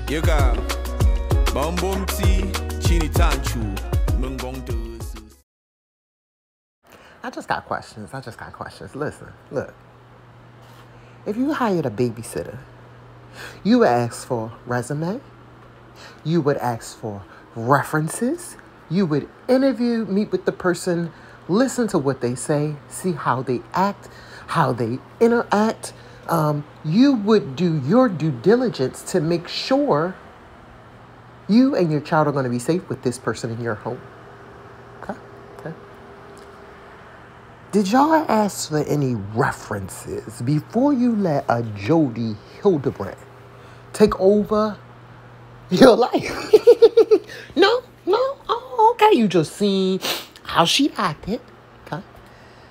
Yega, Bombomti, Chini Tanchu, Mungondos. I just got questions. Listen, look. If you hired a babysitter, you would ask for resume, you would ask for references, you would interview, meet with the person, listen to what they say, see how they act, how they interact. You would do your due diligence to make sure you and your child are going to be safe with this person in your home. Okay? Did y'all ask for any references before you let a Jody Hildebrand take over your life? No. Oh, okay. You just seen how she acted, okay,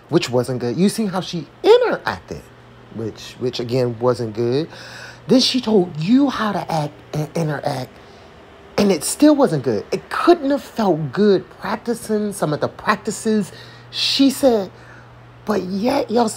which wasn't good. You seen how she interacted, which again wasn't good. Then she told you how to act and interact, and it still wasn't good. It couldn't have felt good practicing some of the practices she said. But yet, y'all,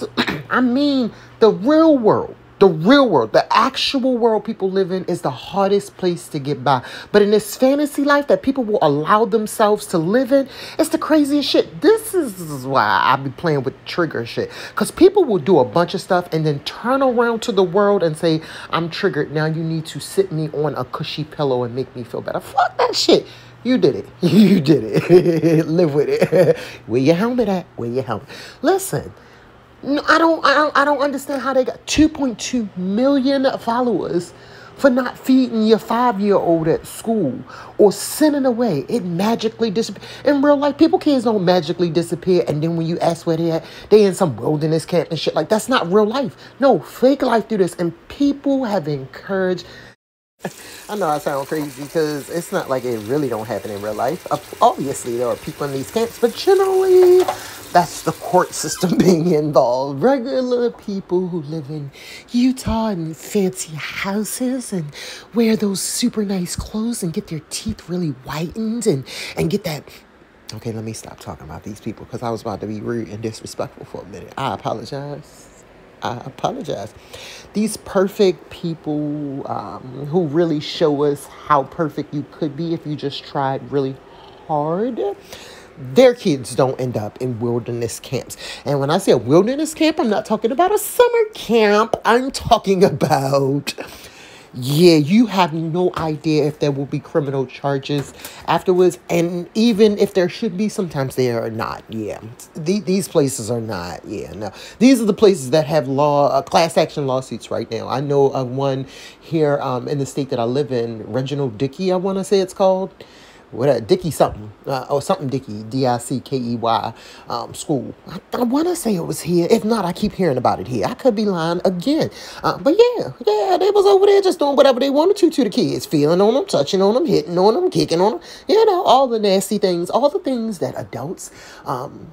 I mean, the real world, the actual world people live in is the hardest place to get by. But in this fantasy life that people will allow themselves to live in, it's the craziest shit. This is why I be playing with trigger shit. Because people will do a bunch of stuff and then turn around to the world and say, I'm triggered. Now you need to sit me on a cushy pillow and make me feel better. Fuck that shit. You did it. You did it. Live with it. Where your helmet at? Where your helmet? Listen, no, I don't understand how they got 2.2 million followers for not feeding your 5-year-old at school or sending away. It magically disappears. In real life, kids don't magically disappear. And then when you ask where they at, they in some wilderness camp and shit. Like, that's not real life. No, fake life do this. And people have encouraged. I know I sound crazy because it's not like it really don't happen in real life. Obviously, there are people in these camps, but generally, that's the court system being involved. Regular people who live in Utah in fancy houses and wear those super nice clothes and get their teeth really whitened and get that. Okay, let me stop talking about these people because I was about to be rude and disrespectful for a minute. I apologize. These perfect people who really show us how perfect you could be if you just tried really hard, their kids don't end up in wilderness camps. And when I say a wilderness camp, I'm not talking about a summer camp. I'm talking about... Yeah, you have no idea if there will be criminal charges afterwards. And even if there should be, sometimes there are not. Yeah, these places are not. Yeah, no. These are the places that have class action lawsuits right now. I know of one here in the state that I live in, Reginald Dickey, I want to say it's called. Dickey something, or something Dickey, Dickey, school. I want to say it was here. If not, I keep hearing about it here. I could be lying again. But yeah, they was over there just doing whatever they wanted to the kids. Feeling on them, touching on them, hitting on them, kicking on them. You know, all the nasty things, all the things that adults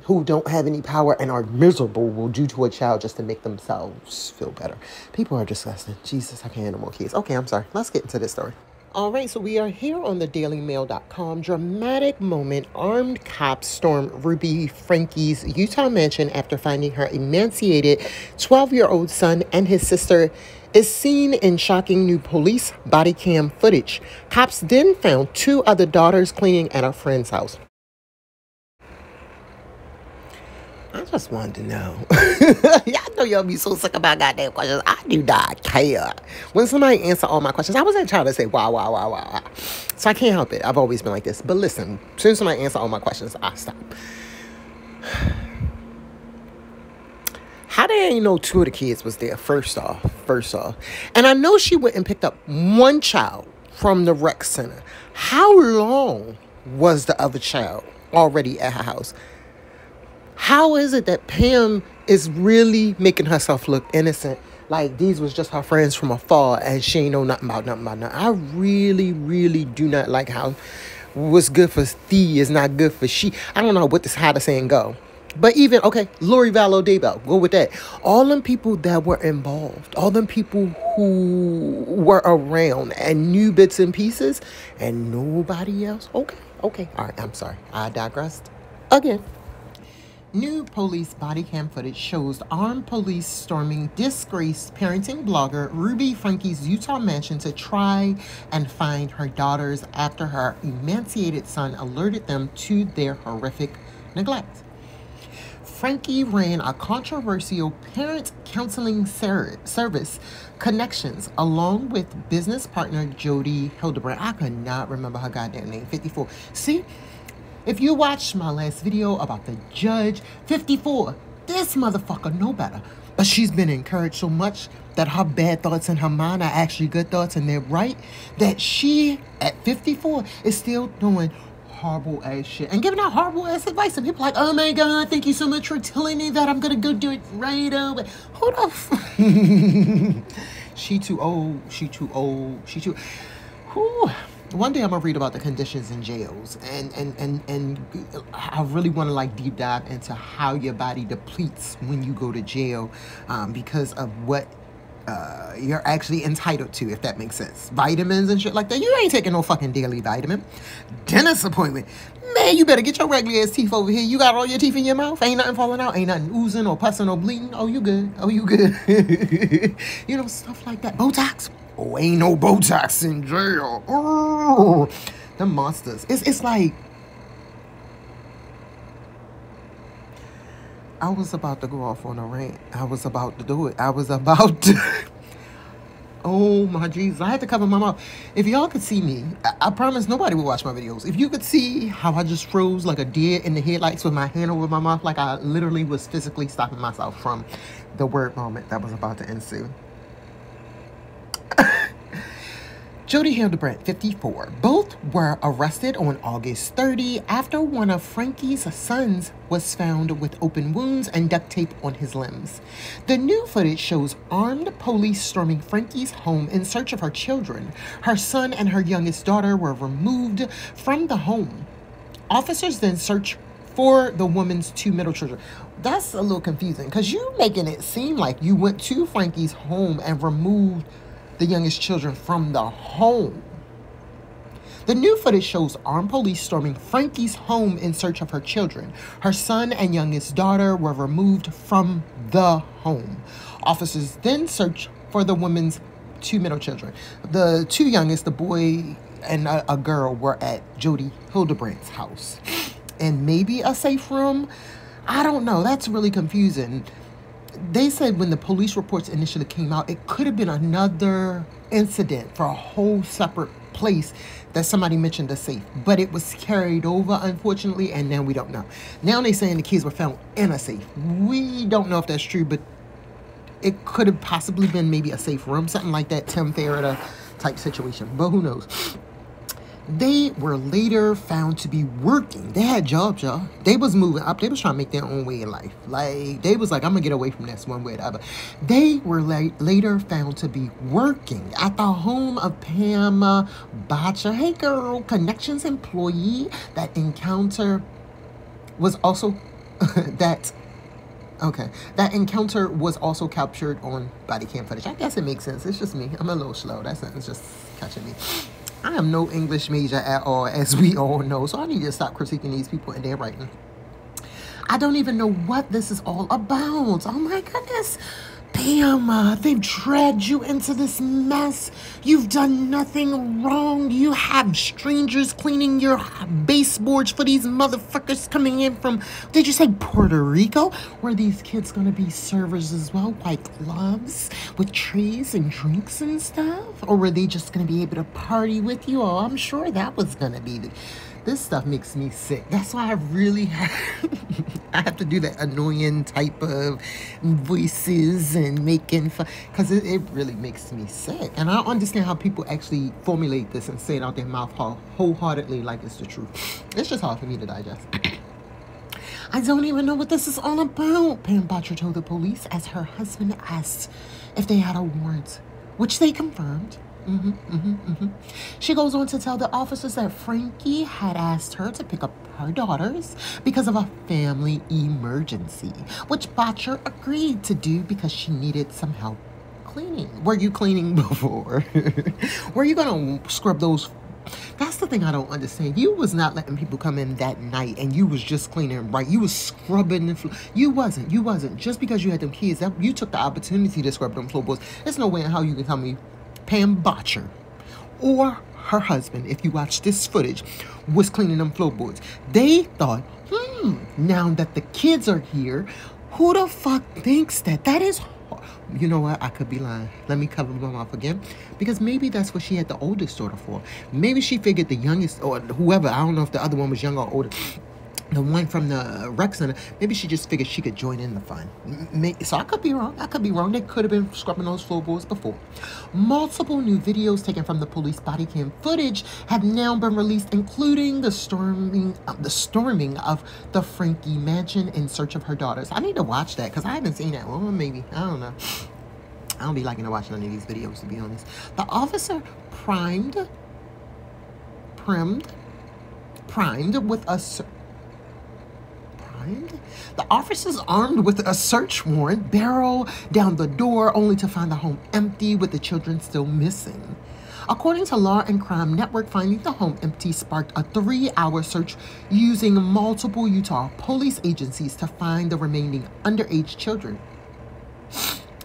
who don't have any power and are miserable will do to a child just to make themselves feel better. People are disgusting. Jesus, I can't handle more kids. Okay, I'm sorry. Let's get into this story. All right, so we are here on the dailymail.com. Dramatic moment. Armed cops storm Ruby Frankie's Utah mansion after finding her emaciated 12-year-old son and his sister is seen in shocking new police body cam footage. Cops then found 2 other daughters cleaning at a friend's house. I just wanted to know. Y'all know y'all be so sick about goddamn questions. I do not care. When somebody answer all my questions, I wasn't trying to say wow. So I can't help it. I've always been like this. But listen, as soon as somebody answer all my questions, I stop. How did I know 2 of the kids was there? First off. And I know she went and picked up 1 child from the rec center. How long was the other child already at her house? How is it that Pam is really making herself look innocent? Like these was just her friends from afar and she ain't know nothing about nothing. I really do not like how what's good for thee is not good for she. I don't know how the saying go. But even, okay, Lori Vallow Daybell, go with that. All them people that were involved, all them people who were around and knew bits and pieces and nobody else. Okay. All right, I'm sorry. I digressed again. New police body cam footage shows armed police storming disgraced parenting blogger Ruby Frankie's Utah mansion to try and find her daughters after her emaciated son alerted them to their horrific neglect. Frankie ran a controversial parent counseling service, Connections, along with business partner Jody Hildebrand. I could not remember her goddamn name. 54. See? If you watched my last video about the judge, 54, this motherfucker know better. But she's been encouraged so much that her bad thoughts in her mind are actually good thoughts and they're right, that she, at 54, is still doing horrible ass shit and giving out horrible ass advice. And people like, oh my God, thank you so much for telling me that. I'm going to go do it right away. Hold up. She too old. She too old. She too... Whew. One day I'm gonna read about the conditions in jails, and I really want to like deep dive into how your body depletes when you go to jail, because of what you're actually entitled to, if that makes sense. Vitamins and shit like that. You ain't taking no fucking daily vitamin. Dentist appointment. Man, you better get your regular ass teeth over here. You got all your teeth in your mouth. Ain't nothing falling out. Ain't nothing oozing or pussing or bleeding. Oh, you good. Oh, you good. You know, stuff like that. Botox. Oh, ain't no Botox in jail. Oh, the monsters. It's like, I was about to go off on a rant. I was about to do it. I was about to. Oh my Jesus, I had to cover my mouth. If y'all could see me, I promise nobody will watch my videos. If you could see how I just froze like a deer in the headlights with my hand over my mouth, like I literally was physically stopping myself from the word moment that was about to ensue. Jody Hildebrand, 54. Both were arrested on August 30 after one of Frankie's sons was found with open wounds and duct tape on his limbs. The new footage shows armed police storming Frankie's home in search of her children. Her son and her youngest daughter were removed from the home. Officers then searched for the woman's two middle children. That's a little confusing because you making it seem like you went to Frankie's home and removed the youngest children from the home. The new footage shows armed police storming Frankie's home in search of her children. Her son and youngest daughter were removed from the home. Officers then searched for the woman's two middle children. The two youngest, the boy and a girl, were at Jody Hildebrand's house. And maybe a safe room? I don't know. That's really confusing. They said when the police reports initially came out, it could have been another incident for a whole separate place that somebody mentioned a safe. But it was carried over, unfortunately, and now we don't know. Now they're saying the kids were found in a safe. We don't know if that's true, but it could have possibly been maybe a safe room, something like that, Tim Ferritta type situation. But who knows? They were later found to be working. They had jobs, y'all. They was moving up. They was trying to make their own way in life. Like, they was like, I'm going to get away from this one way or the other. They were later found to be working at the home of Pam Bodtcher. Hey, girl. Connections employee. That encounter was also... That encounter was also captured on body cam footage. I guess it makes sense. It's just me. I'm a little slow. That sentence just catching me. I am no English major at all, as we all know, so I need to stop critiquing these people and their writing. I don't even know what this is all about. Oh my goodness. Pam, they've dragged you into this mess. You've done nothing wrong. You have strangers cleaning your baseboards for these motherfuckers coming in from, did you say Puerto Rico? Were these kids going to be servers as well? White gloves with trays and drinks and stuff? Or were they just going to be able to party with you? Oh, I'm sure that was going to be the... This stuff makes me sick. That's why I really have to do that annoying type of voices and making fun, because it really makes me sick. And I don't understand how people actually formulate this and say it out their mouth wholeheartedly like it's the truth. It's just hard for me to digest. I don't even know what this is all about, Pam Bodtcher told the police as her husband asked if they had a warrant, which they confirmed. She goes on to tell the officers that Frankie had asked her to pick up her daughters because of a family emergency, which Bodtcher agreed to do because she needed some help cleaning. Were you cleaning before? Were you gonna scrub those? That's the thing I don't understand. You was not letting people come in that night, and you was just cleaning, right? You was scrubbing the floor. You wasn't. Just because you had them kids, you took the opportunity to scrub them floorboards. There's no way in how you can tell me Pam Bodtcher or her husband, if you watch this footage, was cleaning them floorboards. They thought, now that the kids are here, who the fuck thinks that? That is, you know what? I could be lying. Let me cover my mouth again. Because maybe that's what she had the oldest daughter for. Maybe she figured the youngest, or whoever, I don't know if the other one was younger or older, the one from the rec center, maybe she just figured she could join in the fun. So I could be wrong. They could have been scrubbing those floorboards before. Multiple new videos taken from the police body cam footage have now been released, including the storming of the Frankie mansion in search of her daughters. I need to watch that because I haven't seen that. Well, maybe. I don't know. I don't be liking to watch none of these videos, to be honest. The officer primed with a... The officers, armed with a search warrant, barrel down the door only to find the home empty with the children still missing. According to Law and Crime Network, finding the home empty sparked a 3-hour search using multiple Utah police agencies to find the remaining underage children.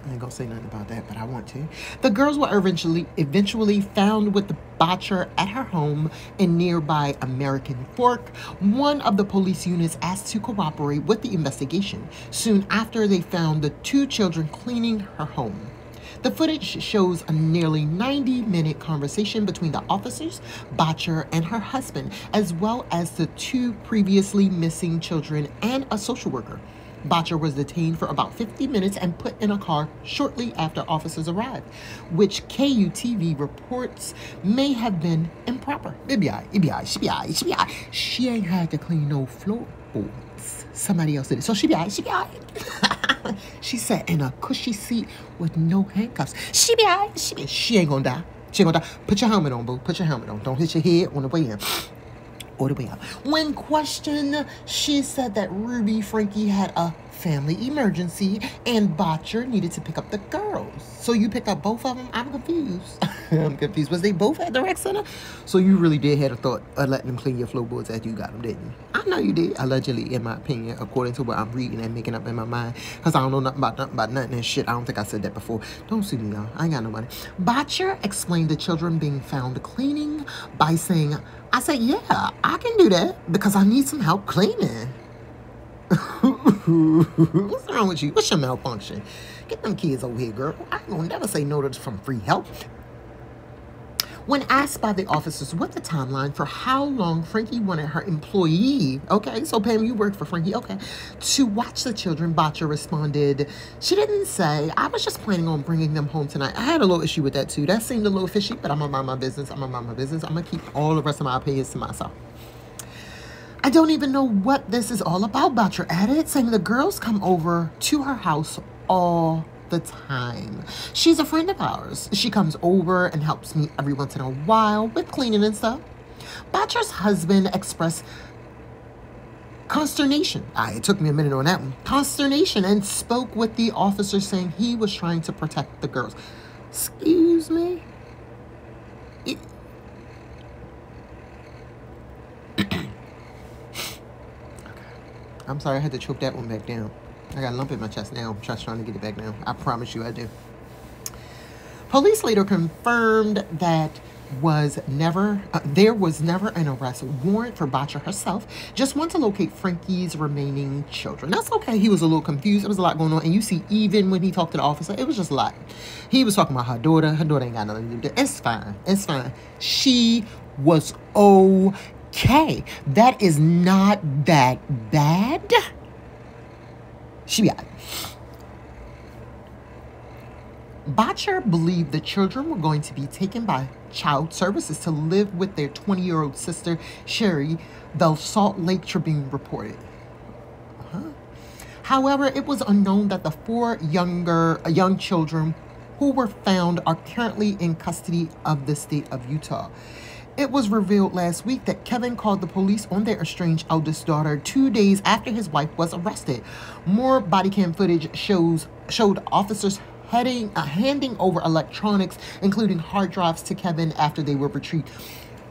I ain't gonna say nothing about that, but I want to. The girls were eventually found with the Bodtcher at her home in nearby American Fork. One of the police units asked to cooperate with the investigation soon after they found the 2 children cleaning her home. The footage shows a nearly 90-minute conversation between the officers, Bodtcher, and her husband, as well as the 2 previously missing children and a social worker. Bodtcher was detained for about 50 minutes and put in a car shortly after officers arrived, which KUTV reports may have been improper. She ain't had to clean no floorboards. Somebody else did it. So she be all right. She sat in a cushy seat with no handcuffs. She be all right. She ain't gonna die. She ain't gonna die. Put your helmet on, boo. Put your helmet on. Don't hit your head on the way in. Or the way out. When questioned, she said that Ruby Frankie had a family emergency and Bodtcher needed to pick up the girls. So you picked up both of them? I'm confused. I'm confused. Was they both at the rec center? So you really did have a thought of letting them clean your floorboards after you got them, didn't you? I know you did. Allegedly, in my opinion, according to what I'm reading and making up in my mind. Because I don't know nothing about nothing and shit. I don't think I said that before. Don't sue me, y'all. I ain't got no money. Bodtcher explained the children being found cleaning by saying, I said, yeah, I can do that because I need some help cleaning. What's wrong with you? What's your malfunction? Get them kids over here, girl. I ain't gonna never say no to some free help. When asked by the officers what the timeline for how long Frankie wanted her employee, okay, so Pam, you worked for Frankie, okay, to watch the children, Bodtcher responded, she didn't say, I was just planning on bringing them home tonight. I had a little issue with that too. That seemed a little fishy, but I'm gonna mind my business. I'm gonna keep all the rest of my opinions to myself. I don't even know what this is all about, Bodtcher added, saying the girls come over to her house all the time. She's a friend of ours. She comes over and helps me every once in a while with cleaning and stuff. Bodtcher's husband expressed consternation. It took me a minute on that one. Consternation, and spoke with the officer saying he was trying to protect the girls. Excuse me? I'm sorry, I had to choke that one back down. I got a lump in my chest now. I'm just trying to get it back down. I promise you I do. Police later confirmed that there was never an arrest warrant for Bodtcher herself. Just want to locate Frankie's remaining children. That's okay. He was a little confused. There was a lot going on. And you see, even when he talked to the officer, it was just a lot. He was talking about her daughter. Her daughter ain't got nothing to do with it. It's fine. It's fine. She was okay. That is not that bad. She be out. Bodtcher believed the children were going to be taken by child services to live with their 20-year-old sister, Sherry, the Salt Lake Tribune reported. However, it was unknown that the 4 young children who were found are currently in custody of the state of Utah. It was revealed last week that Kevin called the police on their estranged eldest daughter 2 days after his wife was arrested. More body cam footage showed officers handing over electronics, including hard drives, to Kevin after they were retrieved.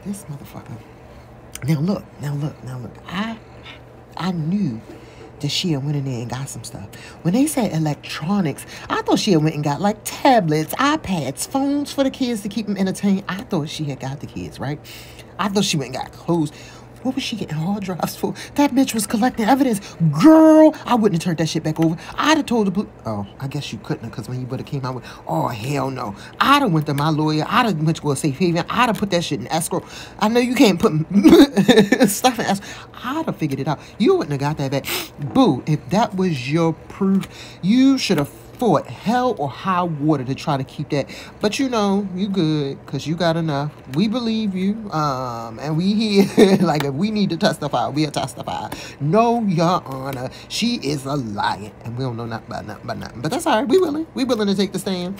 This motherfucker. Now look. I knew that she had went in there and got some stuff. When they said electronics, I thought she had went and got like tablets, iPads, phones for the kids to keep them entertained. I thought she had got the kids, right? I thought she went and got clothes. What was she getting hard drives for? That bitch was collecting evidence. Girl, I wouldn't have turned that shit back over. I'd have told the police. Oh, I guess you couldn't have, because when you would have came out with, oh, hell no. I'd have went to my lawyer. I'd have went to a safe haven. I'd have put that shit in escrow. I know you can't put stuff in escrow. I'd have figured it out. You wouldn't have got that back. Boo, if that was your proof, you should have fought hell or high water to try to keep that. But you know, you good, because you got enough. We believe you. And we here, like, if we need to testify, we'll testify. No, Your Honor, she is a liar. And we don't know nothing about nothing. But that's all right. We willing to take the stand.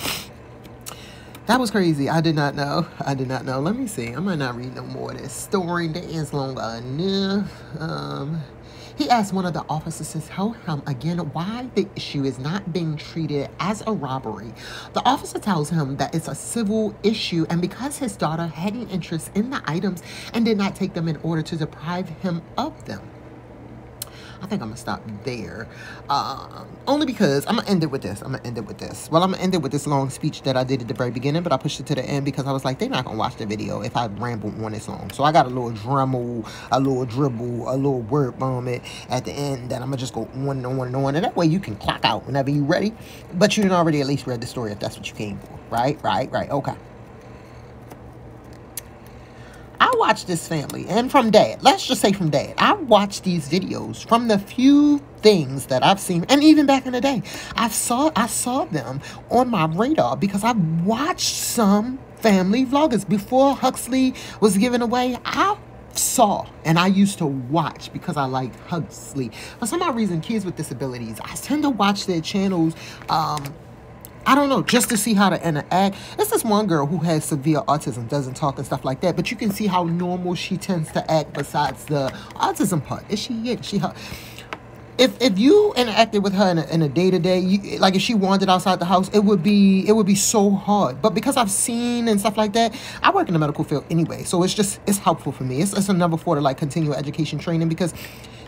That was crazy. I did not know. Let me see. I might not read no more of this story. That is long enough. He asked one of the officers to tell him again why the issue is not being treated as a robbery. The officer tells him that it's a civil issue, and because his daughter had an interest in the items and did not take them in order to deprive him of them. I think I'm going to stop there. Only because I'm going to end it with this. Well, I'm going to end it with this long speech that I did at the very beginning, but I pushed it to the end because I was like, they're not going to watch the video if I ramble on this long. So I got a little dremel, a little dribble, a little word vomit at the end that I'm going to just go on and on and on. And that way you can clock out whenever you're ready. But you done already at least read the story if that's what you came for. Right. Okay. I watched this family, and from Dad, let's just say from Dad, I watched these videos from the few things that I've seen, and even back in the day, I saw them on my radar because I watched some family vloggers before Huxley was given away. I saw and I used to watch because I like Huxley. For some odd reason, kids with disabilities, I tend to watch their channels. I don't know, just to see how to interact. It's this one girl who has severe autism, doesn't talk and stuff like that, but you can see how normal she tends to act besides the autism part. Is she it? If you interacted with her in a day-to-day, like if she wandered outside the house, it would be so hard. But because I've seen and stuff like that, I work in the medical field anyway, so it's helpful for me. It's another form of like continual education training, because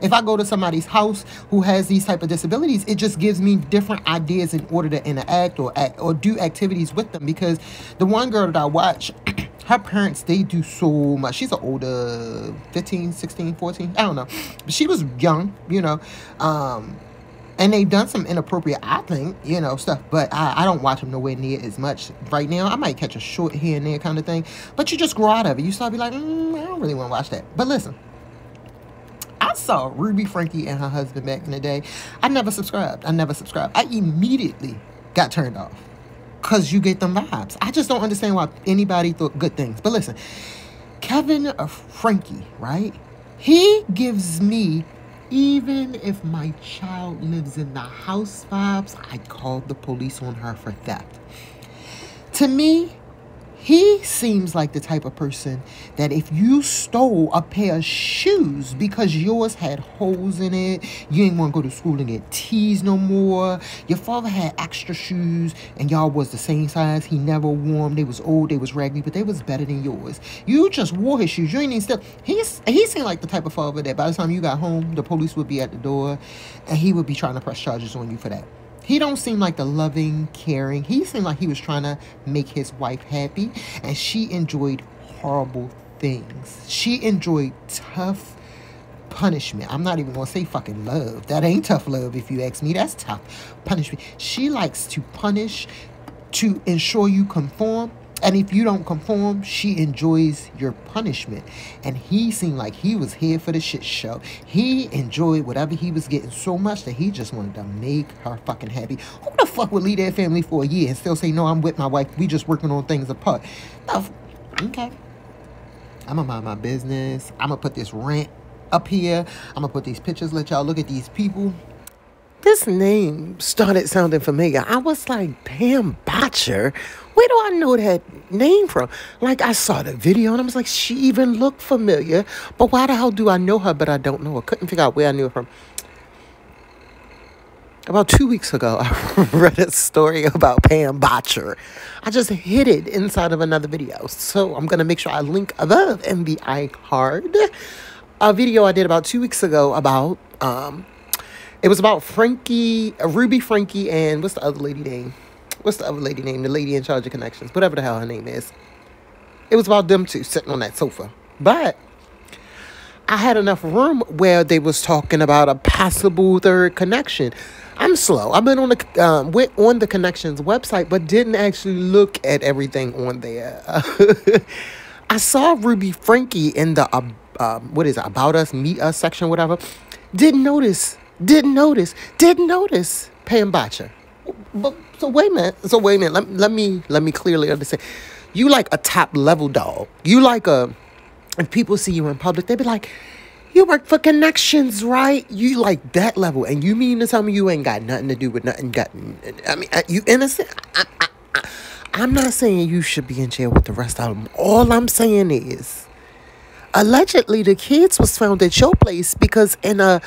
if I go to somebody's house who has these type of disabilities, it just gives me different ideas in order to interact or do activities with them. Because the one girl that I watch, her parents, they do so much. She's an older 15, 16, 14, I don't know. But she was young, you know. And they've done some inappropriate, I think, you know, stuff. But I don't watch them nowhere near as much right now. I might catch a short here and there kind of thing. But you just grow out of it. You start to be like, I don't really want to watch that. But listen. I saw Ruby Frankie and her husband back in the day. I never subscribed. I immediately got turned off because you get them vibes. I just don't understand why anybody thought good things. But listen, Kevin Frankie, right? He gives me, even if my child lives in the house, vibes. I called the police on her for theft. To me, he seems like the type of person that if you stole a pair of shoes because yours had holes in it, you ain't want to go to school and get teased no more. Your father had extra shoes and y'all was the same size. He never wore them. They was old, they was raggedy, but they was better than yours. You just wore his shoes. You ain't even still. He seemed like the type of father that by the time you got home, the police would be at the door and he would be trying to press charges on you for that. He don't seem like the loving, caring. He seemed like he was trying to make his wife happy. And she enjoyed horrible things. She enjoyed tough punishment. I'm not even going to say fucking love. That ain't tough love if you ask me. That's tough punishment. She likes to punish to ensure you conform. And if you don't conform, she enjoys your punishment. And he seemed like he was here for the shit show. He enjoyed whatever he was getting so much that he just wanted to make her fucking happy. Who the fuck would leave their family for a year and still say, no, I'm with my wife. We just working on things apart. No, okay. I'm going to mind my business. I'm going to put this rant up here. I'm going to put these pictures, let y'all look at these people. This name started sounding familiar. I was like, Pam Bodtcher? Where do I know that name from? Like, I saw the video and I was like, she even looked familiar. But why the hell do I know her, but I don't know her? Couldn't figure out where I knew her from. About 2 weeks ago, I read a story about Pam Bodtcher. I just hid it inside of another video. So I'm going to make sure I link above in the iCard. A video I did about 2 weeks ago about, it was about Ruby Frankie, and what's the other lady name? The lady in charge of connections, whatever the hell her name is. It was about them two sitting on that sofa. But I had enough room where they was talking about a possible third connection. I'm slow. I've been on the went on the connections website, but didn't actually look at everything on there. I saw Ruby Frankie in the what is it, about us, meet us section, whatever. Didn't notice Pam Bodtcher. But so wait a minute. Let me clearly understand. You like a top level dog. You like if people see you in public, they be like, you work for connections, right? You like that level. And you mean to tell me you ain't got nothing to do with nothing? I mean, you innocent? I'm not saying you should be in jail with the rest of them. All I'm saying is, allegedly, the kids was found at your place because in a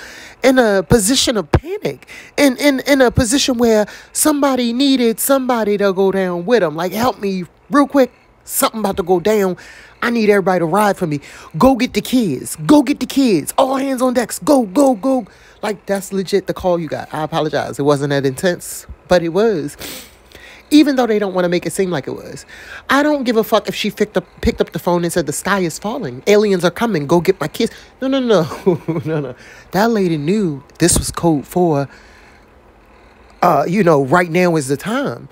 position of panic, in a position where somebody needed somebody to go down with them. Like, help me real quick. Something about to go down. I need everybody to ride for me. Go get the kids. All hands on decks. Go. Like, that's legit the call you got. I apologize. It wasn't that intense, but it was. Even though they don't want to make it seem like it was. I don't give a fuck if she picked up the phone and said, the sky is falling. Aliens are coming. Go get my kids. No. No. That lady knew this was code for, right now is the time.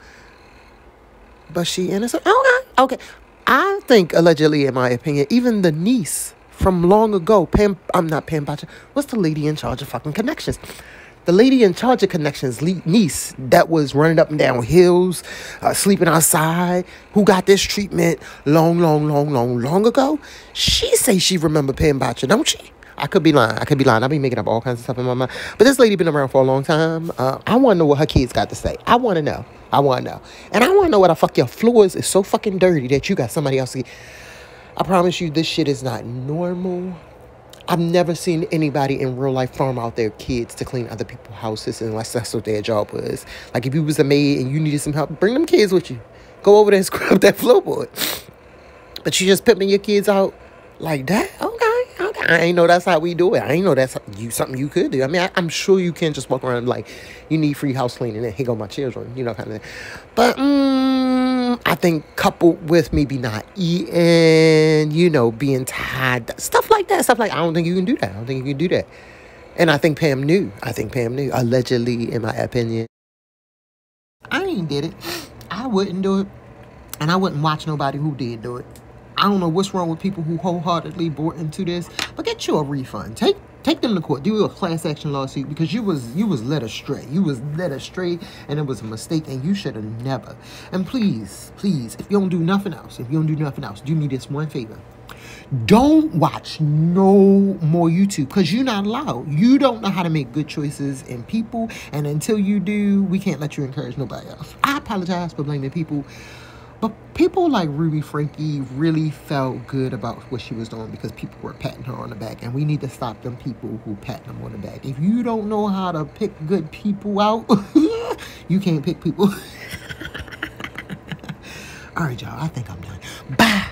But she innocent. Okay. I think, allegedly, in my opinion, even the niece from long ago, I'm not Pam Bodtcher. What's the lady in charge of fucking connections? The lady in charge of connections, niece, that was running up and down hills, sleeping outside, who got this treatment long ago. She say she remember Pam Bodtcher, don't she? I could be lying. I be making up all kinds of stuff in my mind. But this lady been around for a long time. I want to know what her kids got to say. I want to know. And I want to know why the fuck your floors is so fucking dirty that you got somebody else to get. I promise you, this shit is not normal. I've never seen anybody in real life farm out their kids to clean other people's houses unless that's what their job was. Like, if you was a maid and you needed some help, bring them kids with you. Go over there and scrub that floorboard. But you just pimping your kids out like that? Okay. I ain't know that's how we do it. I ain't know that's something you could do. I mean, I'm sure you can't just walk around like, you need free house cleaning and here go my children, kind of thing. But I think coupled with maybe not eating, being tired, stuff like that. I don't think you can do that. And I think Pam knew. Allegedly, in my opinion. I ain't did it. I wouldn't do it. And I wouldn't watch nobody who did do it. I don't know what's wrong with people who wholeheartedly bought into this, but get you a refund. Take them to court. Do a class action lawsuit because you was led astray. And it was a mistake, and you should have never. And please, if you don't do nothing else, do me this one favor. Don't watch no more YouTube because you're not allowed. You don't know how to make good choices in people, and until you do, we can't let you encourage nobody else. I apologize for blaming people. But people like Ruby Frankie really felt good about what she was doing because people were patting her on the back. And we need to stop them people who pat them on the back. If you don't know how to pick good people out, you can't pick people. All right, y'all. I think I'm done. Bye.